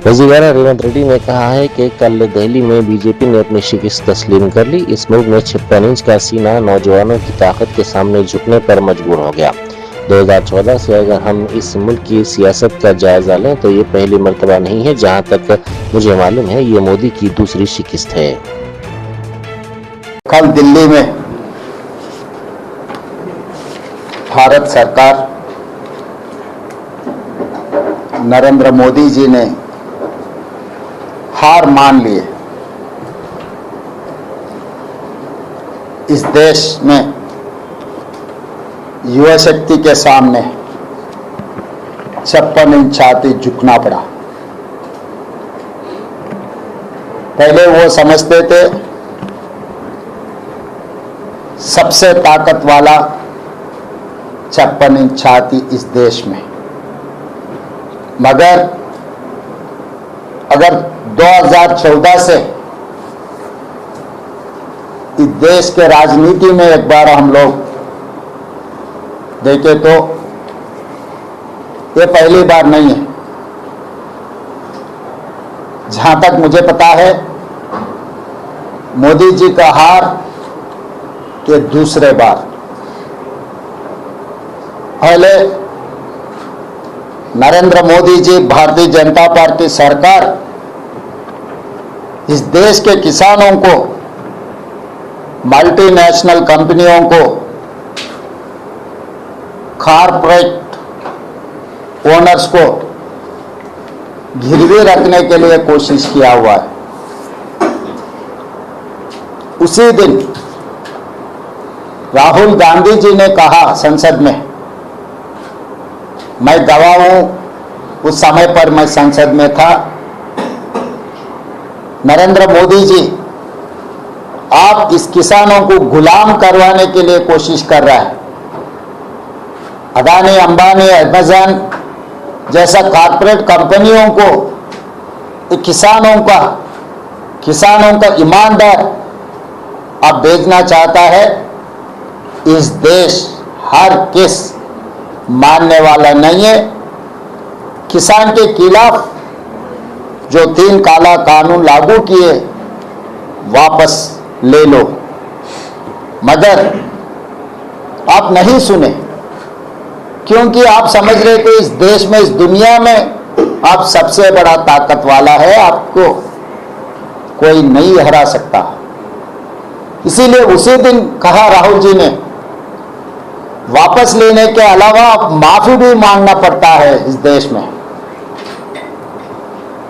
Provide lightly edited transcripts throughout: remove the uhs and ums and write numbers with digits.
वज़ीर-ए-आला रेवंत रेड्डी ने कहा है कि कल दिल्ली में बीजेपी ने अपनी शिकस्त तस्लीम कर ली। इस मुल्क में 56 इंच का सीना नौजवानों की ताकत के सामने झुकने पर मजबूर हो गया। 2014 से अगर हम इस मुल्क की सियासत का जायजा लें तो ये पहली मर्तबा नहीं है। जहां तक मुझे मालूम है ये मोदी की दूसरी शिकस्त है। कल दिल्ली में भारत सरकार नरेंद्र मोदी जी ने हार मान लिए। इस देश में युवा शक्ति के सामने 56 इंच छाती झुकना पड़ा। पहले वो समझते थे सबसे ताकत वाला 56 इंच छाती इस देश में, मगर अगर 2014 से इस देश के राजनीति में एक बार हम लोग देखें तो ये पहली बार नहीं है। जहां तक मुझे पता है मोदी जी का हार के दूसरे बार। पहले नरेंद्र मोदी जी भारतीय जनता पार्टी सरकार इस देश के किसानों को, मल्टीनेशनल कंपनियों को, कॉर्पोरेट ओनर्स को गिरवी रखने के लिए कोशिश किया हुआ है। उसी दिन राहुल गांधी जी ने कहा संसद में, मैं गवाह हूं, उस समय पर मैं संसद में था, नरेंद्र मोदी जी आप इस किसानों को गुलाम करवाने के लिए कोशिश कर रहा है। अदानी, अंबानी, अमेज़न जैसा कॉर्पोरेट कंपनियों को किसानों का ईमानदार आप बेचना चाहता है। इस देश हर किस मानने वाला नहीं है। किसान के खिलाफ जो 3 काला कानून लागू किए वापस ले लो, मगर आप नहीं सुने, क्योंकि आप समझ रहे थे इस देश में, इस दुनिया में आप सबसे बड़ा ताकत वाला है, आपको कोई नहीं हरा सकता। इसीलिए उसी दिन कहा राहुल जी ने, वापस लेने के अलावा अब माफी भी मांगना पड़ता है इस देश में।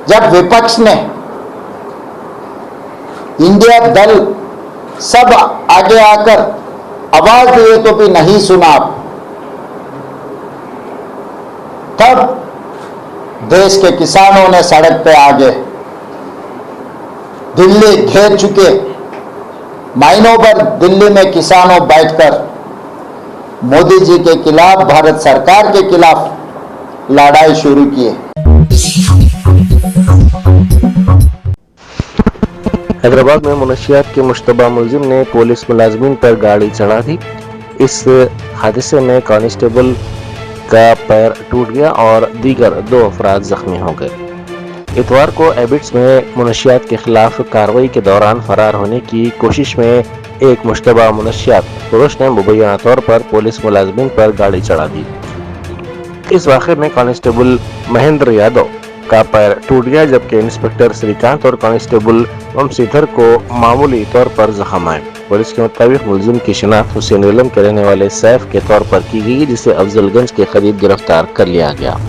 जब विपक्ष ने, इंडिया दल सब आगे आकर आवाज दिए तो भी नहीं सुना, तब देश के किसानों ने सड़क पे आगे दिल्ली घेर चुके, महीनों भर दिल्ली में किसानों बैठकर मोदी जी के खिलाफ, भारत सरकार के खिलाफ लड़ाई शुरू किए। हैदराबाद में मुनशियात के मुश्तबा मुलजिम ने पुलिस मुलाजमीन पर गाड़ी चढ़ा दी। इस हादसे में कांस्टेबल का पैर टूट गया और दीगर 2 अफराद जख्मी हो गए। इतवार को एबिट्स में मुनशियात के खिलाफ कार्रवाई के दौरान फरार होने की कोशिश में एक मुश्तबा मुनशियात पुरुष ने मुबैना तौर पर पुलिस मुलाजमीन पर गाड़ी चढ़ा दी। इस वाक़े में कांस्टेबल महेंद्र यादव का पैर टूट गया, जबकि इंस्पेक्टर श्रीकांत और कांस्टेबल वंशीधर को मामूली तौर पर जख्म आए। पुलिस के मुताबिक मुलजिम की शिनाख्त हुसैन इलम के रहने वाले सैफ के तौर पर की गई, जिसे अफजलगंज के करीब गिरफ्तार कर लिया गया।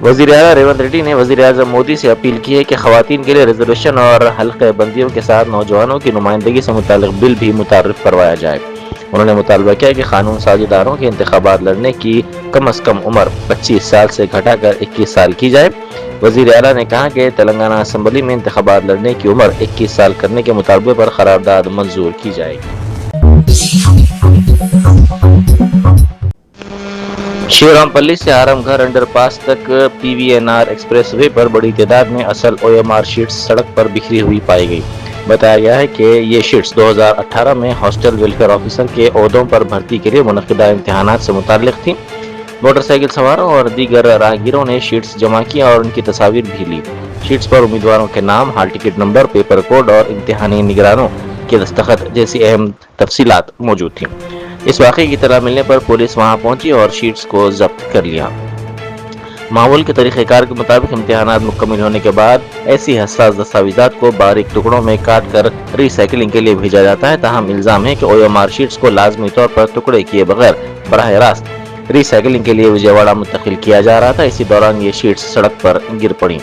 वज़ीर आला रेवंत रेड्डी ने वज़ीर आज़म मोदी से अपील की है कि ख़वातीन के लिए रिजर्वेशन और हल्क़े बंदियों के साथ नौजवानों की नुमाइंदगी से मुताल्लिक़ बिल भी मुतारिफ करवाया जाए। उन्होंने मुतालबा किया कि कानून साजीदारों के इंतखाबात लड़ने की कम अज़ कम उम्र 25 साल से घटाकर 21 साल की जाए। वज़ीर आला ने कहा कि तेलंगाना असम्बली में इंतखाबात लड़ने की उम्र 21 साल करने के मुतालबे पर करारदाद मंजूर की जाएगी। शिवरामपल्ली से आरामघर अंडरपास तक PVNR एक्सप्रेसवे पर बड़ी तादाद में असल OMR शीट्स सड़क पर बिखरी हुई पाई गई। बताया गया है कि ये शीट्स 2018 में हॉस्टल वेलफेयर ऑफिसर के ओहदों पर भर्ती के लिए मुनक़िदा इम्तिहानात से मुताल्लिक़ थी। मोटरसाइकिल सवारों और दीगर राहगीरों ने शीट्स जमा की और उनकी तस्वीर भी ली। शीट्स पर उम्मीदवारों के नाम, हाल टिकट नंबर, पेपर कोड और इम्तिहानी निगरानों के दस्तखत जैसी अहम तफसीलात मौजूद थी। इस वाक़े की इत्तला मिलने पर पुलिस वहां पहुंची और शीट्स को जब्त कर लिया। मामूल के तरीक़ेकार के मुताबिक इम्तिहानात मुकम्मल होने के बाद ऐसी हसास दस्तावेज़ात को बारीक टुकड़ों में काट कर रिसाइकलिंग के लिए भेजा जाता है। ताहम इल्ज़ाम है कि OMR शीट्स को लाजमी तौर पर टुकड़े किए बगैर बराह रास्त रिसाइकलिंग के लिए विजयवाड़ा मुंतकिल किया जा रहा था। इसी दौरान ये शीट्स सड़क पर गिर पड़ी।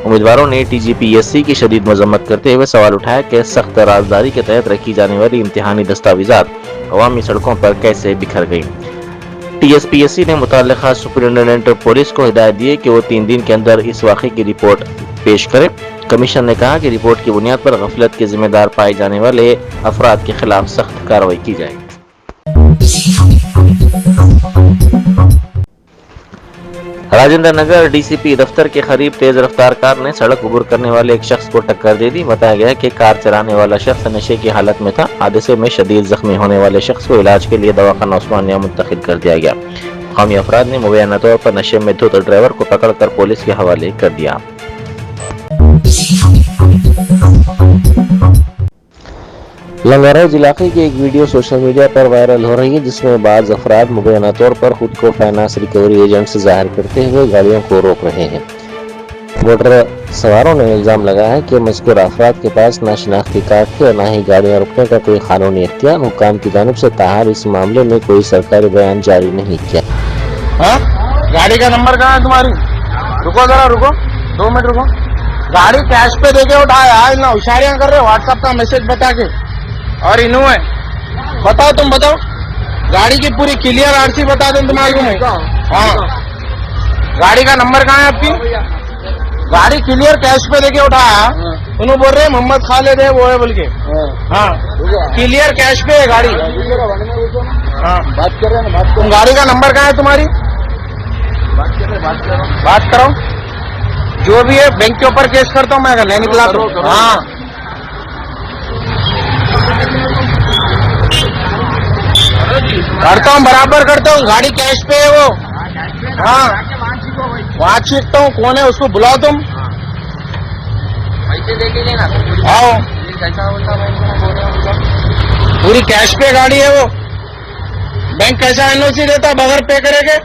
उम्मीदवारों ने TGPSC की शदीद मजम्मत करते हुए सवाल उठाया कि सख्त राजदारी के तहत रखी जाने वाली इम्तिहानी दस्तावेज़ात अवामी सड़कों पर कैसे बिखर गई। TSPSC ने मुतल्लिका सुपरिटेंडेंट पुलिस को हिदायत दी है कि वो 3 दिन के अंदर इस वाक़े की रिपोर्ट पेश करे। कमीशन ने कहा कि रिपोर्ट की बुनियाद पर गफलत के जिम्मेदार पाए जाने वाले अफराद के खिलाफ सख्त कार्रवाई की जाएगी। राजेंद्र नगर DCP दफ्तर के करीब तेज रफ्तार कार ने सड़क उबर करने वाले एक शख्स को टक्कर दे दी। बताया गया कि कार चलाने वाला शख्स नशे की हालत में था। हादसे में शदीद जख्मी होने वाले शख्स को इलाज के लिए दवाखाना उस्मानिया मुंतकिल कर दिया गया। मुकामी अफराद ने मुबैना तौर पर नशे में धुत ड्राइवर को पकड़कर पुलिस के हवाले कर दिया। लंगारेज इलाके की एक वीडियो सोशल मीडिया पर वायरल हो रही है, जिसमें बाज़ अफराद मुबैना तौर पर खुद को फाइनेंस रिकवरी एजेंट से जाहिर करते हुए गाड़ियों को रोक रहे हैं। मोटर सवारों ने इल्ज़ाम लगाया है कि मज़कूर अफराद के पास ना शिनाख्ती कार्ड थे और ना ही गाड़ियाँ रोकने का कोई कानूनी इख्तियार हुकाम की जानिब से। ताहर इस मामले में कोई सरकारी बयान जारी नहीं किया। गाड़ी का नंबर कहाँ है तुम्हारी? रुको जरा, रुको 2 मिनट रुको। गाड़ी कैश पे देके उठाया, आज ना होशियारियां कर रहे हो व्हाट्सएप का मैसेज बता के। और इनू है, बताओ तुम बताओ, गाड़ी की पूरी क्लियर RC बता दूं तुम्हारे को मैं? हाँ, गाड़ी का नंबर कहाँ है आपकी? गाड़ी क्लियर कैश पे देके उठाया, उन्होंने बोल रहे मोहम्मद खालिद है वो है बोल के। हाँ, क्लियर कैश पे है गाड़ी। हाँ, बात कर रहे हैं ना, तुम गाड़ी का नंबर कहाँ है तुम्हारी? बात करो। जो भी है बैंक के ऊपर केस करता हूँ मैं, अगर नहीं निकला तो। हाँ, करता हूँ, बराबर करता हूँ। गाड़ी कैश पे है वो। हाँ, वहाँ चीखता हूँ, कौन है उसको बुलाओ तुम। पैसे देके लेना। आओ, पूरी कैश पे गाड़ी है वो। बैंक कैसा NOC देता बगैर पे करेंगे?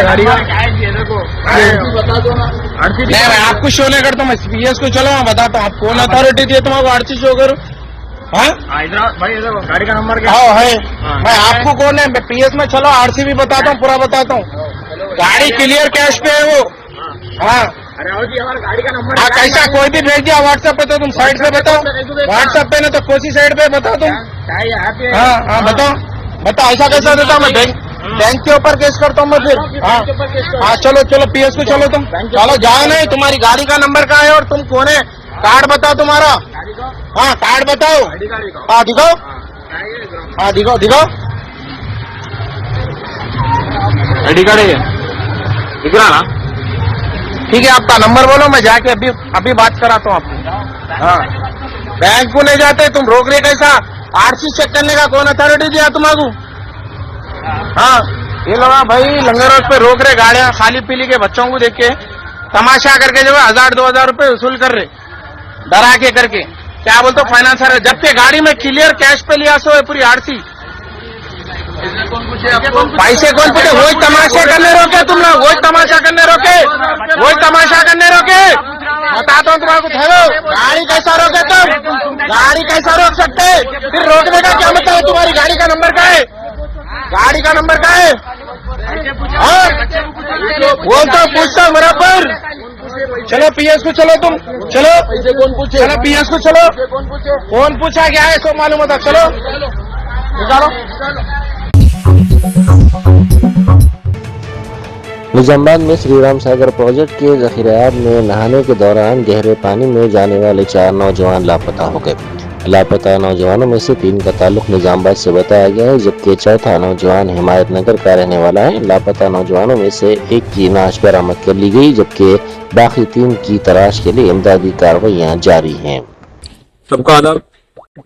गाड़ी का नहीं, मैं आपको शो नहीं करता हूँ, मैं PS को चलो मैं बताता हूँ। आप कौन अथॉरिटी दी है तुम्हारा RC शो करो? भाई गाड़ी का नंबर क्या है? मैं आपको कौन है? मैं PS में चलो, RC भी बताता हूँ, पूरा बताता हूँ। गाड़ी क्लियर कैश पे है वो। हाँ, हमारी गाड़ी का नंबर। हाँ, कैसा कोई भी भेज दिया व्हाट्सएप पे तो तुम साइड पे बताओ। व्हाट्सएप पे ना तो कोसी साइड पे बताओ तुम। हाँ हाँ, बताओ ऐसा कैसा देता हूँ मैं? बैंक के ऊपर केस करता हूँ मैं फिर। हाँ, चलो चलो PS को चलो तुम। चलो जाओ। नहीं, तुम्हारी गाड़ी का नंबर कहाँ है और तुम कौन है? कार्ड बताओ तुम्हारा। हाँ, कार्ड बताओ। हाँ, दिखाओ। हाँ, दिखाओ दिखाओ। ID कार्ड है, दिख रहा ना? ठीक है, आपका नंबर बोलो, मैं जाके अभी बात कराता हूँ आपको। हाँ, बैंक को नहीं जाते तुम, रोक रहे कैसा? RC चेक करने का कौन अथॉरिटी दिया तुम्हारा? हाँ, ये लोग भाई लंगर रोड पे रोक रहे गाड़ियां, खाली पीली के बच्चों को देख के तमाशा करके जो है 1000-2000 रुपए वसूल कर रहे, डरा के करके। क्या बोलते हो फाइनेंसर है, जबकि गाड़ी में क्लियर कैश पे लिया सो है पूरी RC। पैसे कौन पूछे? वही तमाशा करने रोके तुम लोग, वही तमाशा करने रोके, वही तमाशा करने रोके। बताता हूँ तुम्हारे को, ठहरो। गाड़ी कैसा रोके तुम? गाड़ी कैसा रोक सकते हैं? फिर रोकने का क्या मतलब है? तुम्हारी गाड़ी का नंबर क्या है? गाड़ी का नंबर क्या है? हाँ? वो तो पूछता बराबर। चलो पीएस को चलो, तुम चलो, चलो पीएस को चलो। कौन पूछा क्या है इसको मालूम होता? चलो निकालो। निजामाबाद में श्रीराम सागर प्रोजेक्ट के जखीरात में नहाने के दौरान गहरे पानी में जाने वाले 4 नौजवान लापता हो गए। लापता नौजवानों में से 3 का ताल्लुक निजामाबाद से बताया गया है, जबकि चौथा नौजवान हिमायत नगर का रहने वाला है। लापता नौजवानों में से एक की नाश बरामद कर ली गई, जबकि बाकी 3 की तलाश के लिए इमदादी कार्रवाइयां जारी हैं। सबका आदाब।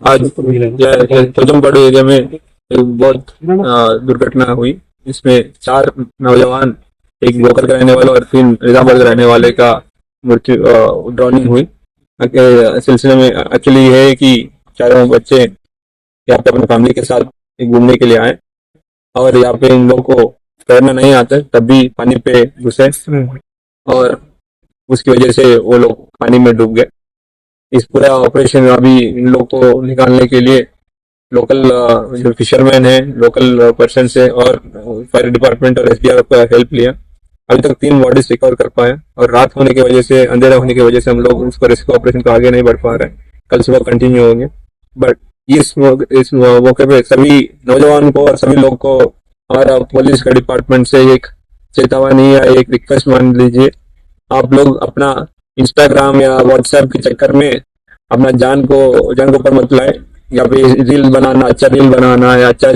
आज चौजमगढ़ एरिया में एक बहुत दुर्घटना हुई। इसमें 4 नौजवान, एक बोकर का रहने वाला और 3 निजामाबाद का रहने वाले का मृत्यु ड्राउनिंग हुई। सिलसिले में एक्चुअली ये है कि चारों बच्चे यहाँ पे अपनी फैमिली के साथ घूमने के लिए आए और यहाँ पे इन लोगों को तैरना नहीं आता, तब भी पानी पे घुसे और उसकी वजह से वो लोग पानी में डूब गए। इस पूरा ऑपरेशन में अभी इन लोग को निकालने के लिए लोकल जो फिशरमैन है, लोकल पर्सन से और फायर डिपार्टमेंट और एसडीआरएफ का हेल्प लिया। अभी तक 3 बॉडीज रिकवर कर पाए और रात होने की वजह से, अंधेरा होने की वजह से हम लोग उसको रेस्क्यू ऑपरेशन को आगे नहीं बढ़ पा रहे हैं। कल सुबह कंटिन्यू होंगे। बट इस मौके पे सभी नौजवान को और सभी लोग को और पुलिस के डिपार्टमेंट से एक चेतावनी या एक रिक्वेस्ट मान लीजिए, आप लोग अपना इंस्टाग्राम या व्हाट्सएप के चक्कर में अपना जान को ऊपर मत लाए। या पे रील बनाना, अच्छा रील बनाना या अच्छा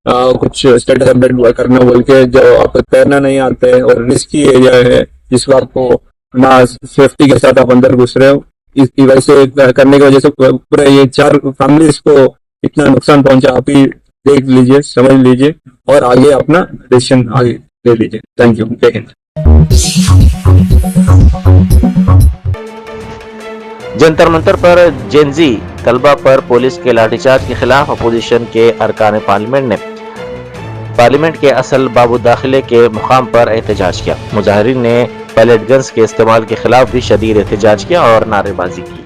कुछ स्टेटस अपडेट करना बोल के, जो आपको तैरना नहीं आते है और रिस्की एरिया है जिसको आपको ना सेफ्टी के साथ आप अंदर घुस रहे हो, इसकी वजह से करने की वजह से पूरे ये 4 फैमिलीज को इतना नुकसान पहुंचा। आप ही देख लीजिए, समझ लीजिए और आगे अपना डिसीजन आगे ले लीजिए। Thank you. जय हिंद। जंतर मंतर पर जेनजी तलबा पर पुलिस के लाठीचार्ज के खिलाफ अपोजिशन के अरकान पार्लियामेंट ने पार्लियामेंट के असल बाबू दाखिले के मुकाम पर एहतजाज किया। मुजाहिरीन ने पैलेट गन्स के इस्तेमाल के खिलाफ भी शदीद एहतजाज किया और नारेबाजी की।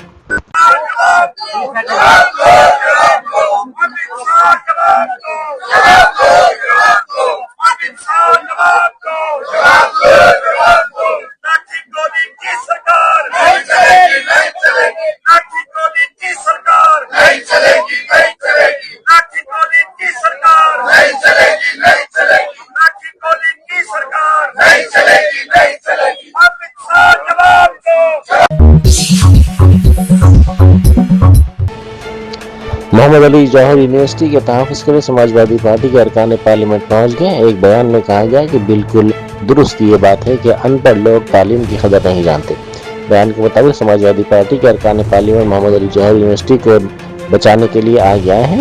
मोहम्मद अली जौहर यूनिवर्सिटी के तहफ़्फ़ुज़ के लिए समाजवादी पार्टी के अरकान पार्लियामेंट पहुंच गए। एक बयान में कहा गया कि बिल्कुल दुरुस्त ये बात है कि अनपढ़ लोग तालीम की कदर नहीं जानते। बयान के मुताबिक समाजवादी पार्टी के अरकान पार्लियामेंट मोहम्मद अली जौहर यूनिवर्सिटी को बचाने के लिए आ गया है।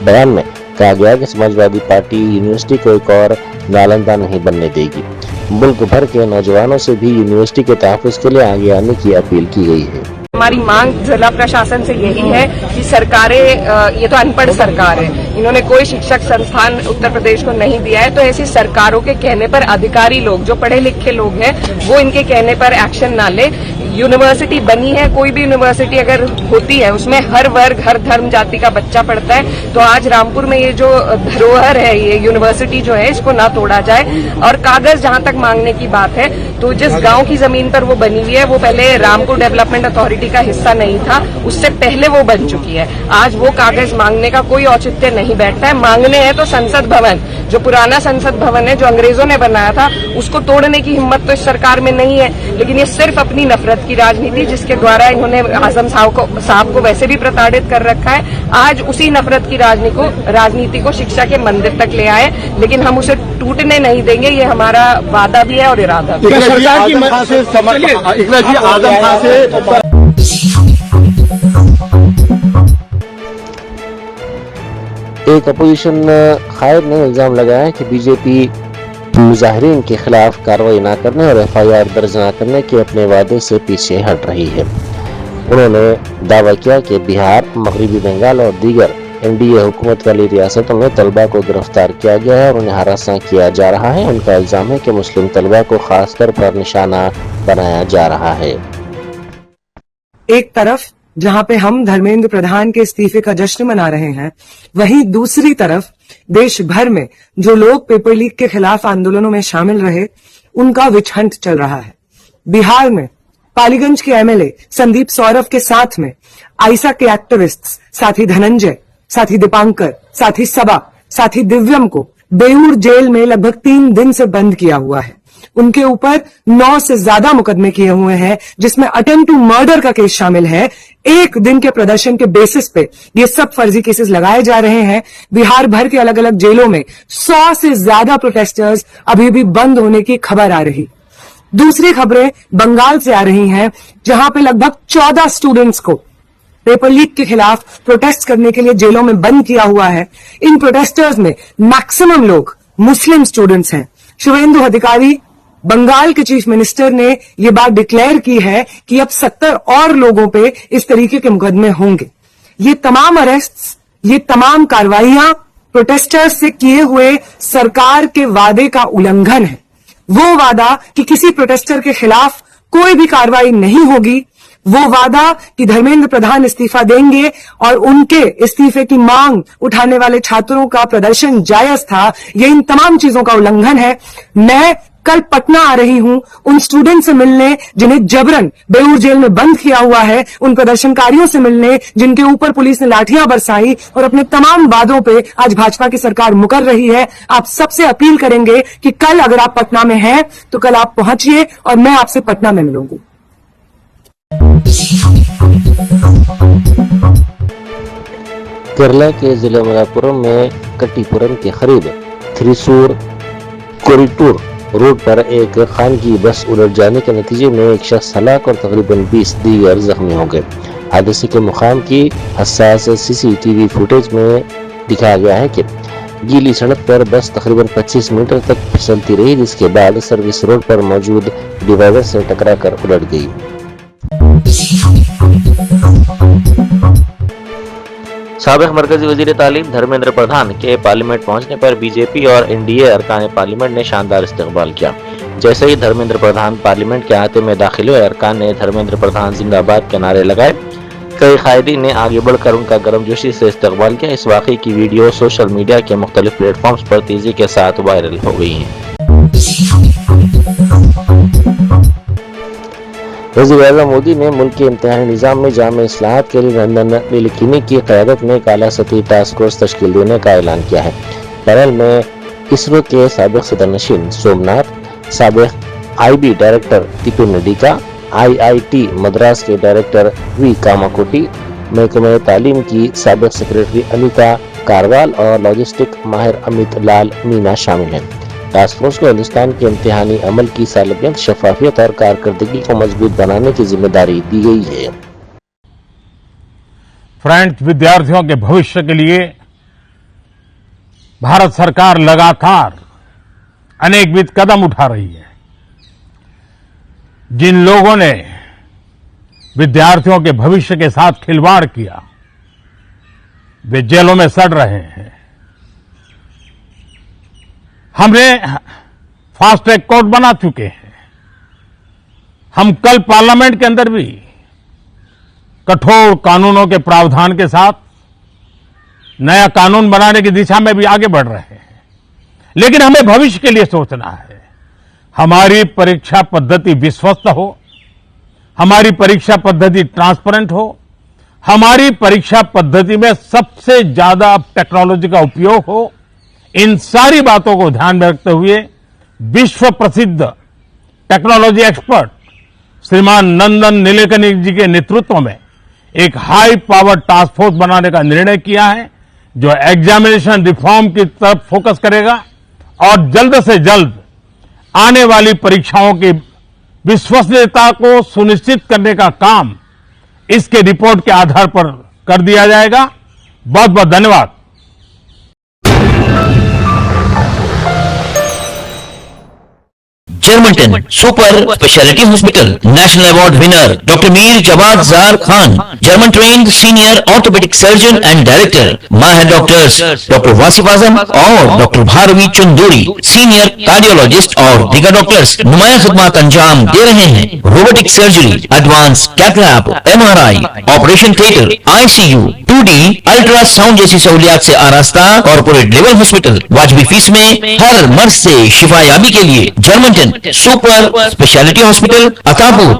बयान में कहा गया कि समाजवादी पार्टी यूनिवर्सिटी को एक और नालंदा नहीं बनने देगी। मुल्क भर के नौजवानों से भी यूनिवर्सिटी के तहफ़्फ़ुज़ के लिए आगे आने की अपील की गई है। हमारी मांग जिला प्रशासन से यही है कि सरकारें, ये तो अनपढ़ सरकार है, इन्होंने कोई शिक्षक संस्थान उत्तर प्रदेश को नहीं दिया है, तो ऐसी सरकारों के कहने पर अधिकारी लोग जो पढ़े लिखे लोग हैं वो इनके कहने पर एक्शन ना ले। यूनिवर्सिटी बनी है, कोई भी यूनिवर्सिटी अगर होती है उसमें हर वर्ग हर धर्म जाति का बच्चा पढ़ता है। तो आज रामपुर में ये जो धरोहर है, ये यूनिवर्सिटी जो है, इसको ना तोड़ा जाए। और कागज जहां तक मांगने की बात है, तो जिस गांव की जमीन पर वो बनी हुई है वो पहले रामपुर डेवलपमेंट अथॉरिटी का हिस्सा नहीं था, उससे पहले वो बन चुकी है। आज वो कागज मांगने का कोई औचित्य नहीं बैठता है। मांगने हैं तो संसद भवन, जो पुराना संसद भवन है जो अंग्रेजों ने बनाया था, उसको तोड़ने की हिम्मत तो इस सरकार में नहीं है। लेकिन ये सिर्फ अपनी नफरत की राजनीति, जिसके द्वारा इन्होंने आजम साहब को वैसे भी प्रताड़ित कर रखा है, आज उसी नफरत की राजनीति को शिक्षा के मंदिर तक ले आए। लेकिन हम उसे टूटने नहीं देंगे, ये हमारा वादा भी है और इरादा भी है। एक अपोजिशन कायद ने इल्जाम लगाया कि बीजेपी मुजाहिरीन के खिलाफ कार्रवाई न करने और एफआईआर दर्ज न करने के अपने वादे से पीछे हट रही है। उन्होंने दावा किया कि बिहार, मगरबी बंगाल और दीगर एनडीए हुकूमत वाली रियासतों में तलबा को गिरफ्तार किया गया है और उन्हें हरासा किया जा रहा है। उनका इल्जाम है कि मुस्लिम तलबा को खासकर पर निशाना बनाया जा रहा है। एक तरफ जहां पे हम धर्मेंद्र प्रधान के इस्तीफे का जश्न मना रहे हैं, वहीं दूसरी तरफ देश भर में जो लोग पेपर लीक के खिलाफ आंदोलनों में शामिल रहे, उनका विच हंट चल रहा है। बिहार में पालीगंज के एमएलए संदीप सौरभ के साथ में आइसा के एक्टिविस्ट्स साथी धनंजय, साथी दीपांकर, साथी सबा, साथी दिव्यम को बेऊर जेल में लगभग 3 दिन से बंद किया हुआ है। उनके ऊपर 9 से ज्यादा मुकदमे किए हुए हैं, जिसमें अटेम्प्ट टू मर्डर का केस शामिल है। एक दिन के प्रदर्शन के बेसिस पे ये सब फर्जी केसेस लगाए जा रहे हैं। बिहार भर के अलग अलग जेलों में 100 से ज्यादा प्रोटेस्टर्स अभी भी बंद होने की खबर आ रही। दूसरी खबरें बंगाल से आ रही हैं, जहां पे लगभग 14 स्टूडेंट्स को पेपर लीक के खिलाफ प्रोटेस्ट करने के लिए जेलों में बंद किया हुआ है। इन प्रोटेस्टर्स में मैक्सिमम लोग मुस्लिम स्टूडेंट्स हैं। शुभेंदु अधिकारी, बंगाल के चीफ मिनिस्टर ने यह बात डिक्लेयर की है कि अब 70 और लोगों पे इस तरीके के मुकदमे होंगे। ये तमाम अरेस्ट्स, ये तमाम कार्रवाइयां प्रोटेस्टर्स से किए हुए सरकार के वादे का उल्लंघन है। वो वादा कि किसी प्रोटेस्टर के खिलाफ कोई भी कार्रवाई नहीं होगी, वो वादा कि धर्मेंद्र प्रधान इस्तीफा देंगे और उनके इस्तीफे की मांग उठाने वाले छात्रों का प्रदर्शन जायज था, ये इन तमाम चीजों का उल्लंघन है। मैं कल पटना आ रही हूं उन स्टूडेंट से मिलने जिन्हें जबरन बेऊर जेल में बंद किया हुआ है, उन प्रदर्शनकारियों से मिलने जिनके ऊपर पुलिस ने लाठियां बरसाई और अपने तमाम वादों पे आज भाजपा की सरकार मुकर रही है। आप सबसे अपील करेंगे कि कल अगर आप पटना में हैं तो कल आप पहुंचिए और मैं आपसे पटना में मिलूंगी। केरला के जिला मलापुरम में कट्टीपुरम के करीब थ्रिसूर कोरिटूर रोड पर एक खानगी बस उलट जाने के नतीजे में एक शख्स हलाक और तकरीबन 20 दीगर जख्मी हो गए। हादसे के मुकाम की हसास सीसीटीवी फुटेज में दिखाया गया है कि गीली सड़क पर बस तकरीबन 25 मीटर तक फिसलती रही, जिसके बाद सर्विस रोड पर मौजूद डिवाइडर से टकराकर उलट गई। साबिक मरकजी वजीर तालीम धर्मेंद्र प्रधान के पार्लियामेंट पहुंचने पर बीजेपी और एनडीए अरकान पार्लियामेंट ने शानदार इस्तकबाल किया। जैसे ही धर्मेंद्र प्रधान पार्लियामेंट के अहाते में दाखिल हुए, अरकान ने धर्मेंद्र प्रधान जिंदाबाद के नारे लगाए। कई कायदीन ने आगे बढ़कर उनका गर्मजोशी से इस्तकबाल किया। इस वाकये की वीडियो सोशल मीडिया के मुख्तलिफ प्लेटफॉर्म्स पर तेजी के साथ वायरल हो गई है। वज़ीर-ए-आज़म मोदी ने मुल्क के इम्तिहानी निज़ाम में जाम इस्लाहात के लिए लंदन नीलकिनी की क़यादत में एक आला सतही टास्क फोर्स तश्कील देने का ऐलान किया है। पैनल में इसरो के साबिक सदरनशीन सोमनाथ, साबिक आईबी डायरेक्टर तिपिन नडीका, IIT मद्रास के डायरेक्टर वी कामाकोटी, महकमे तालीम की साबिक सेक्रेटरी अनिता कारवाल और लॉजिस्टिक माहिर अमित लाल मीना शामिल हैं। टास्क फोर्स को हिंदुस्तान के इम्तिहानी अमल की सालबियत, शफाफियत और कारकर्दगी को मजबूत बनाने की जिम्मेदारी दी गई है। फ्रेंड्स, विद्यार्थियों के भविष्य के लिए भारत सरकार लगातार अनेकविध कदम उठा रही है। जिन लोगों ने विद्यार्थियों के भविष्य के साथ खिलवाड़ किया, वे जेलों में सड़ रहे हैं। हमने फास्ट ट्रैक कोर्ट बना चुके हैं। हम कल पार्लियामेंट के अंदर भी कठोर कानूनों के प्रावधान के साथ नया कानून बनाने की दिशा में भी आगे बढ़ रहे हैं। लेकिन हमें भविष्य के लिए सोचना है। हमारी परीक्षा पद्धति विश्वस्त हो, हमारी परीक्षा पद्धति ट्रांसपेरेंट हो, हमारी परीक्षा पद्धति में सबसे ज्यादा टेक्नोलॉजी का उपयोग हो। इन सारी बातों को ध्यान में रखते हुए विश्व प्रसिद्ध टेक्नोलॉजी एक्सपर्ट श्रीमान नंदन नीलेकनी जी के नेतृत्व में एक हाई पावर टास्क फोर्स बनाने का निर्णय किया है, जो एग्जामिनेशन रिफॉर्म की तरफ फोकस करेगा और जल्द से जल्द आने वाली परीक्षाओं की विश्वसनीयता को सुनिश्चित करने का काम इसके रिपोर्ट के आधार पर कर दिया जाएगा। बहुत बहुत धन्यवाद। Germanten super speciality hospital, national award winner doctor Mir Jawad Jar Khan, German trained senior orthopaedic surgeon and director, माहिर डॉक्टर्स डॉक्टर वासिफ आजम और doctor Bharavi Chanduri, senior cardiologist और दीगर डॉक्टर्स नुमाया खिदमत अंजाम दे रहे हैं। Robotic surgery, advance cath lab, MRI, operation theatre, ICU, 2D ultrasound जैसी सहूलियात से आरास्ता कॉर्पोरेट लेवल हॉस्पिटल, वाजबी फीस में हर मर्ज से शिफायाबी के लिए Germanton super speciality hospital, Attapur,